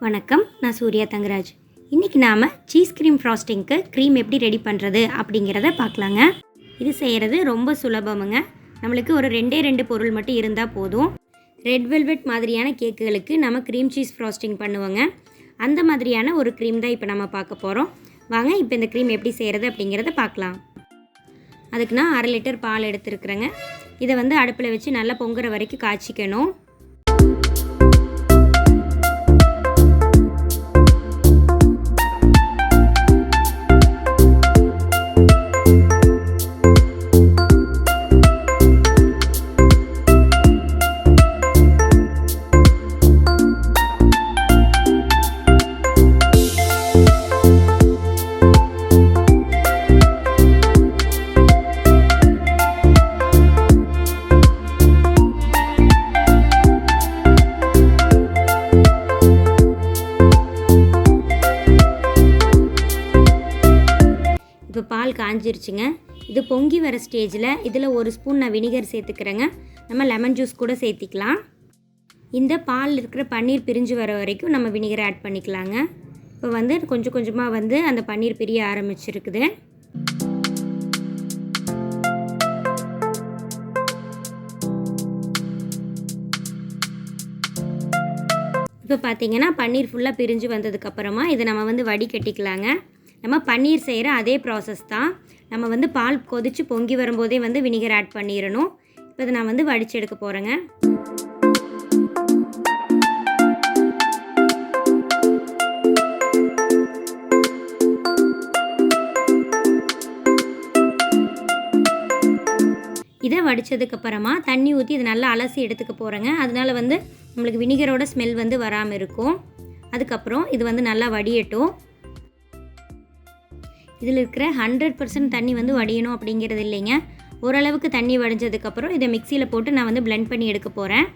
வணக்கம், நான் suryathangaraj. இன்றைக்கி நாம் சீஸ் க்ரீம் ஃப்ராஸ்டிங்க்கு க்ரீம் எப்படி ரெடி பண்ணுறது அப்படிங்கிறத பார்க்கலாங்க. இது செய்கிறது ரொம்ப சுலபமுங்க. நம்மளுக்கு ஒரு ரெண்டு பொருள் மட்டும் இருந்தால் போதும். ரெட் வெல்வெட் மாதிரியான கேக்குகளுக்கு நம்ம க்ரீம் சீஸ் ஃப்ராஸ்டிங் பண்ணுவோங்க. அந்த மாதிரியான ஒரு க்ரீம் தான் இப்போ நம்ம பார்க்க போகிறோம். வாங்க இப்போ இந்த க்ரீம் எப்படி செய்கிறது அப்படிங்கிறத பார்க்கலாம். அதுக்கு நான் 1/2 லிட்டர் பால் எடுத்துருக்குறேங்க. இதை அடுப்பில் வச்சு நல்லா பொங்குற வரைக்கும் காய்ச்சிக்கணும். இப்போ பால் காஞ்சிருச்சுங்க. இது பொங்கி வர ஸ்டேஜில் இதில் 1 ஸ்பூன் நான் வினிகர் சேர்த்துக்கிறேங்க. நம்ம லெமன் ஜூஸ் கூட சேர்த்திக்கலாம். இந்த பால் இருக்கிற பன்னீர் பிரிஞ்சு வர வரைக்கும் நம்ம வினிகரை ஆட் பண்ணிக்கலாங்க. இப்போ கொஞ்சம் கொஞ்சமாக அந்த பன்னீர் பிரிய ஆரம்பிச்சிருக்குது. இப்போ பார்த்திங்கன்னா பன்னீர் ஃபுல்லாக பிரிஞ்சு வந்ததுக்கப்புறமா இதை நம்ம வடிகட்டிக்கலாங்க. நம்ம பன்னீர் செய்கிற அதே ப்ராசஸ் தான். நம்ம பால் கொதித்து பொங்கி வரும்போதே வினிகர் ஆட் பண்ணிடணும். இப்போ இதை நான் வடித்து எடுக்க போகிறேங்க. இதை வடித்ததுக்கப்புறமா தண்ணி ஊற்றி இதை நல்லா அலசி எடுத்துக்க போகிறேங்க. அதனால் நம்மளுக்கு வினிகரோட ஸ்மெல் வராமல் இருக்கும். அதுக்கப்புறம் இது நல்லா வடியட்டும். இதில் இருக்கிற 100% தண்ணி வடியணும் அப்படிங்கிறது இல்லைங்க. ஓரளவுக்கு தண்ணி வடிஞ்சதுக்கப்புறம் இதை மிக்சியில் போட்டு நான் blend பண்ணி எடுக்க போகிறேன்.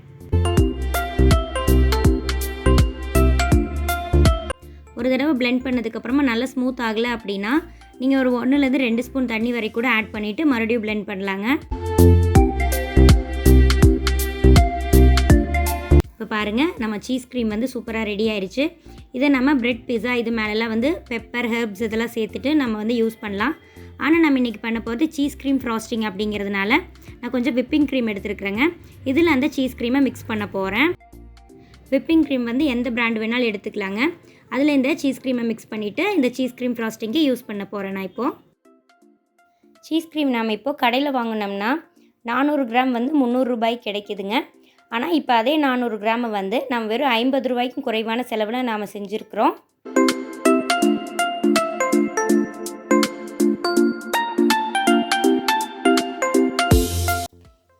ஒரு தடவை blend பண்ணதுக்கப்புறமா நல்லா ஸ்மூத் ஆகலை அப்படின்னா நீங்கள் ஒரு 1லேருந்து 2 ஸ்பூன் தண்ணி வரை கூட ஆட் பண்ணிவிட்டு மறுபடியும் blend பண்ணலாங்க. இப்போ பாருங்கள், நம்ம சீஸ் க்ரீம் சூப்பராக ரெடி ஆயிடுச்சு. இதை நம்ம பிரெட் பிஸா இது மேலெலாம் பெப்பர் ஹெர்ப்ஸ் இதெல்லாம் சேர்த்துட்டு நம்ம யூஸ் பண்ணலாம். ஆனால் நம்ம இன்றைக்கி பண்ண போகிறது சீஸ் க்ரீம் ஃப்ராஸ்டிங் அப்படிங்கிறதுனால நான் கொஞ்சம் விப்பிங் க்ரீம் எடுத்துருக்குறேங்க. இதில் அந்த சீஸ் க்ரீமை மிக்ஸ் பண்ண போகிறேன். விப்பிங் க்ரீம் எந்த பிராண்ட் வேணாலும் எடுத்துக்கலாங்க. அதில் இந்த சீஸ் க்ரீமை மிக்ஸ் பண்ணிவிட்டு இந்த சீஸ் க்ரீம் ஃப்ராஸ்டிங்கை யூஸ் பண்ண போகிறேன். நான் இப்போது சீஸ் க்ரீம் நாம் இப்போது கடையில் வாங்கினோம்னா 400 கிராம் 300 ரூபாய்க்கு கிடைக்குதுங்க. ஆனால் இப்போ அதே 400 கிராமை நம்ம வெறும் 50 ரூபாய்க்கும் குறைவான செலவில் நாம் செஞ்சுருக்கிறோம்.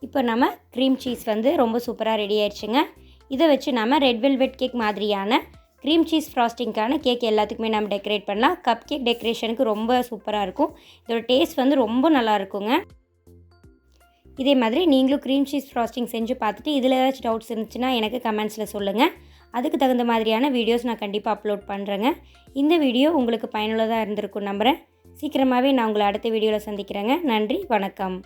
இப்போ நம்ம க்ரீம் சீஸ் ரொம்ப சூப்பராக ரெடி ஆயிடுச்சுங்க. இதை வச்சு நம்ம ரெட் வெல்வெட் கேக் மாதிரியான க்ரீம் சீஸ் ஃப்ராஸ்டிங்கான கேக் எல்லாத்துக்குமே நம்ம டெக்கரேட் பண்ணலாம். கப் கேக் டெக்கரேஷனுக்கு ரொம்ப சூப்பராக இருக்கும். இதோட டேஸ்ட் ரொம்ப நல்லா இருக்குங்க. இதே மாதிரி நீங்களும் க்ரீம் சீஸ் ஃப்ராஸ்டிங் செஞ்சு பார்த்துட்டு இதில் ஏதாச்சும் டவுட்ஸ் இருந்துச்சுன்னா எனக்கு கமெண்ட்ஸில் சொல்லுங்கள். அதுக்கு தகுந்த மாதிரியான வீடியோஸ் நான் கண்டிப்பாக அப்லோட் பண்ணுறேங்க. இந்த வீடியோ உங்களுக்கு பயனுள்ளதாக இருந்திருக்கும் நம்புகிறேன். சீக்கிரமாகவே நான் உங்களை அடுத்த வீடியோவில் சந்திக்கிறேங்க. நன்றி, வணக்கம்.